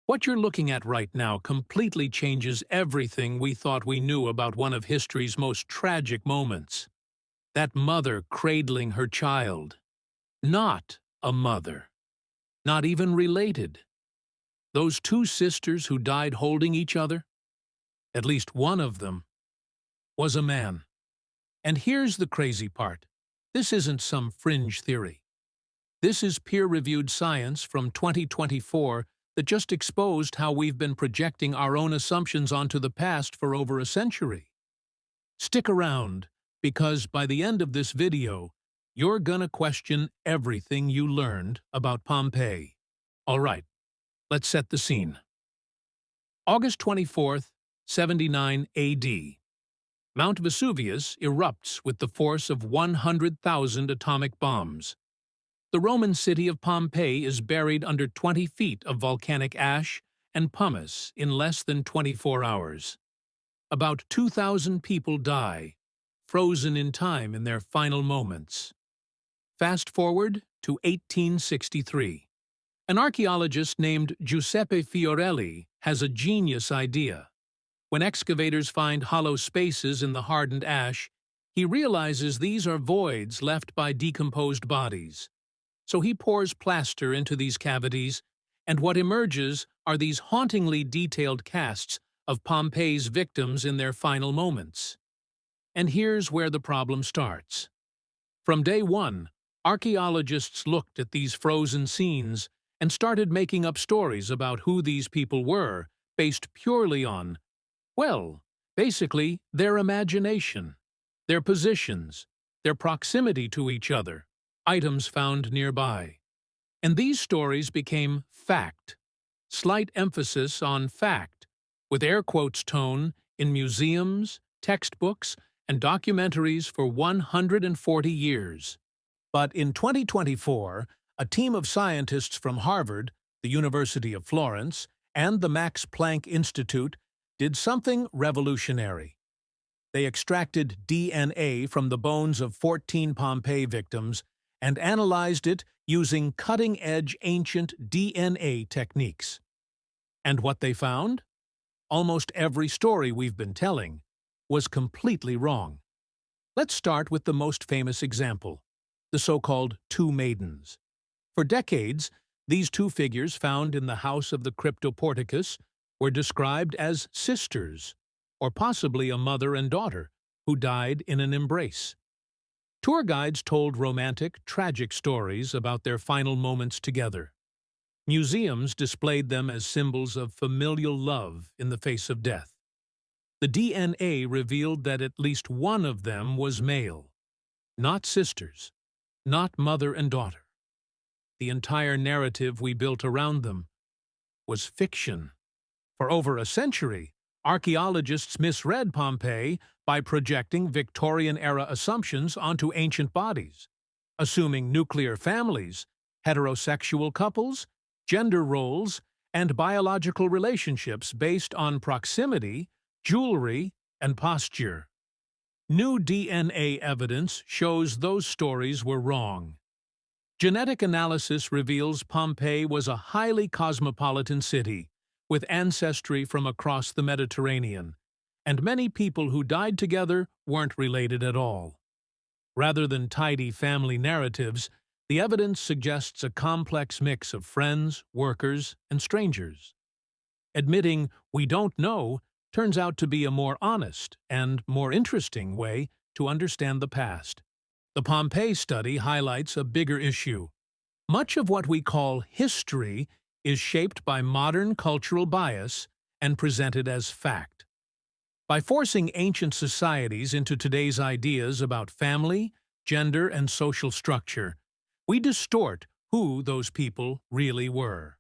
What you're looking at right now completely changes everything we thought we knew about one of history's most tragic moments. That mother cradling her child. Not a mother. Not even related. Those two sisters who died holding each other? At least one of them was a man. And here's the crazy part. This isn't some fringe theory. This is peer-reviewed science from 2024 that just exposed how we've been projecting our own assumptions onto the past for over a century. Stick around, because by the end of this video, you're gonna question everything you learned about Pompeii. All right, let's set the scene. August 24th, 79 AD. Mount Vesuvius erupts with the force of 100,000 atomic bombs. The Roman city of Pompeii is buried under 20 feet of volcanic ash and pumice in less than 24 hours. About 2,000 people die, frozen in time in their final moments. Fast forward to 1863. An archaeologist named Giuseppe Fiorelli has a genius idea. When excavators find hollow spaces in the hardened ash, he realizes these are voids left by decomposed bodies. So he pours plaster into these cavities, and what emerges are these hauntingly detailed casts of Pompeii's victims in their final moments. And here's where the problem starts. From day one, archaeologists looked at these frozen scenes and started making up stories about who these people were, based purely on, well, basically, their imagination, their positions, their proximity to each other, items found nearby. And these stories became fact, slight emphasis on fact, with air quotes tone in museums, textbooks, and documentaries for 140 years. But in 2024, a team of scientists from Harvard, the University of Florence, and the Max Planck Institute did something revolutionary. They extracted DNA from the bones of 14 Pompeii victims and analyzed it using cutting-edge ancient DNA techniques. And what they found? Almost every story we've been telling was completely wrong. Let's start with the most famous example, the so-called Two Maidens. For decades, these two figures found in the house of the Cryptoporticus were described as sisters, or possibly a mother and daughter, who died in an embrace. Tour guides told romantic, tragic stories about their final moments together. Museums displayed them as symbols of familial love in the face of death. The DNA revealed that at least one of them was male, not sisters, not mother and daughter. The entire narrative we built around them was fiction. For over a century, archaeologists misread Pompeii by projecting Victorian-era assumptions onto ancient bodies, assuming nuclear families, heterosexual couples, gender roles, and biological relationships based on proximity, jewelry, and posture. New DNA evidence shows those stories were wrong. Genetic analysis reveals Pompeii was a highly cosmopolitan city, with ancestry from across the Mediterranean, and many people who died together weren't related at all. Rather than tidy family narratives, the evidence suggests a complex mix of friends, workers, and strangers. Admitting we don't know turns out to be a more honest and more interesting way to understand the past. The Pompeii study highlights a bigger issue. Much of what we call history is shaped by modern cultural bias and presented as fact. By forcing ancient societies into today's ideas about family, gender, and social structure, we distort who those people really were.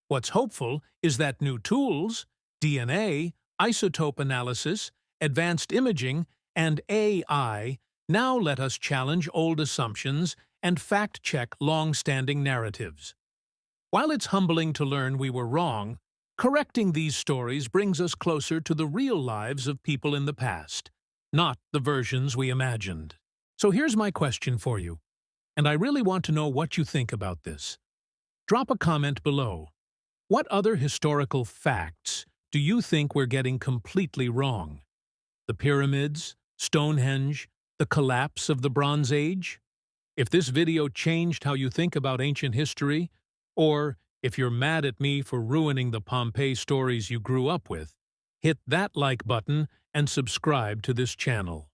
What's hopeful is that new tools, DNA, isotope analysis, advanced imaging, and AI now let us challenge old assumptions and fact-check long-standing narratives. While it's humbling to learn we were wrong, correcting these stories brings us closer to the real lives of people in the past, not the versions we imagined. So here's my question for you, and I really want to know what you think about this. Drop a comment below. What other historical facts do you think we're getting completely wrong? The pyramids, Stonehenge, the collapse of the Bronze Age? If this video changed how you think about ancient history, or if you're mad at me for ruining the Pompeii stories you grew up with, hit that like button and subscribe to this channel.